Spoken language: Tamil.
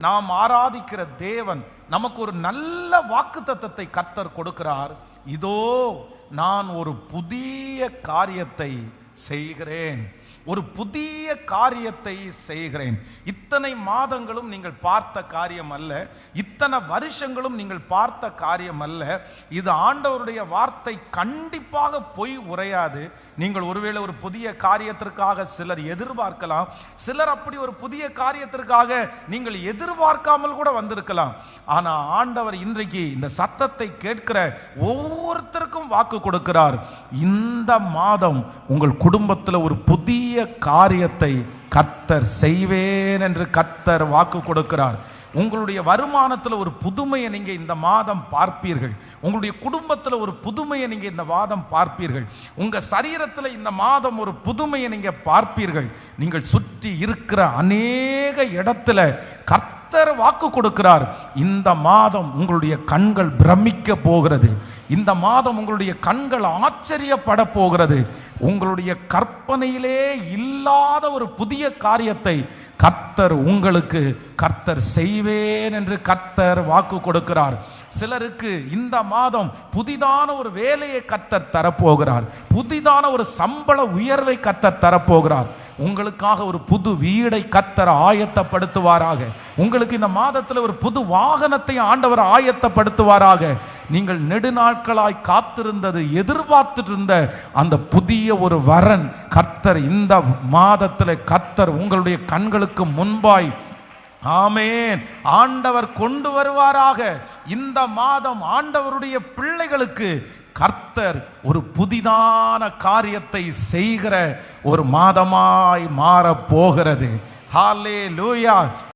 நாம் ஆராதிக்கிற தேவன் நமக்கு ஒரு நல்ல வாக்குத்தத்தத்தை கர்த்தர் கொடுக்கிறார். இதோ நான் ஒரு புதிய காரியத்தை செய்கிறேன், ஒரு புதிய காரியத்தை செய்கிறேன். இத்தனை மாதங்களும் நீங்கள் பார்த்த காரியம் அல்ல, இத்தனை வருஷங்களும் நீங்கள் பார்த்த காரியம் அல்ல. இது ஆண்டவருடைய வார்த்தை, கண்டிப்பாக பொய் உரையாது. நீங்கள் ஒருவேளை ஒரு புதிய காரியத்திற்காக சிலர் எதிர்பார்க்கலாம், சிலர் அப்படி ஒரு புதிய காரியத்திற்காக நீங்கள் எதிர்பார்க்காமல் கூட வந்திருக்கலாம். ஆனா ஆண்டவர் இன்றைக்கு இந்த சத்தத்தை கேட்கிற ஒவ்வொருத்தருக்கும் வாக்கு கொடுக்கிறார். இந்த மாதம் உங்கள் குடும்பத்தில் ஒரு புதிய காரியத்தை கர்த்தர் செய்வேன் என்று கர்த்தர் வாக்கு கொடுக்கிறார். உங்களுடைய வருமானத்தில் ஒரு புதுமையை நீங்க இந்த மாதம் பார்ப்பீர்கள். உங்களுடைய குடும்பத்தில் ஒரு புதுமையை நீங்க இந்த மாதம் பார்ப்பீர்கள். உங்க சரீரத்தில் இந்த மாதம் ஒரு புதுமையை நீங்க பார்ப்பீர்கள். நீங்கள் சுற்றி இருக்கிற அநேக இடத்துல கர்த்தர் வாக்கு கொடுக்கிறார். இந்த மாதம் உங்களுடைய கண்கள் பிரமிக்க போகிறது. இந்த மாதம் உங்களுடைய கண்கள் ஆச்சரியப்பட போகிறது. உங்களுடைய கற்பனையிலே இல்லாத ஒரு புதிய காரியத்தை கர்த்தர் உங்களுக்கு செய்வேன் என்று கர்த்தர் வாக்கு கொடுக்கிறார். சிலருக்கு இந்த மாதம் புதிதான ஒரு வேலையை கர்த்தர் தரப்போகிறார். புதிதான ஒரு சம்பள உயர்வை கர்த்தர் தரப்போகிறார். உங்களுக்காக ஒரு புது வீடை கர்த்தர் ஆயத்தப்படுத்துவாராக. உங்களுக்கு இந்த மாதத்தில் ஒரு புது வாகனத்தை ஆண்டவர் ஆயத்தப்படுத்துவாராக. நீங்கள் நெடுநாட்களாய் காத்திருந்தது, எதிர்பார்த்துட்டு இருந்த அந்த புதிய ஒரு வரன் கர்த்தர் இந்த மாதத்தில் கர்த்தர் உங்களுடைய கண்களுக்கு முன்பாய் ஆமென் ஆண்டவர் கொண்டு வருவாராக. இந்த மாதம் ஆண்டவருடைய பிள்ளைகளுக்கு கர்த்தர் ஒரு புதிதான காரியத்தை செய்கிற ஒரு மாதமாய் மாற போகிறது. ஹல்லேலூயா.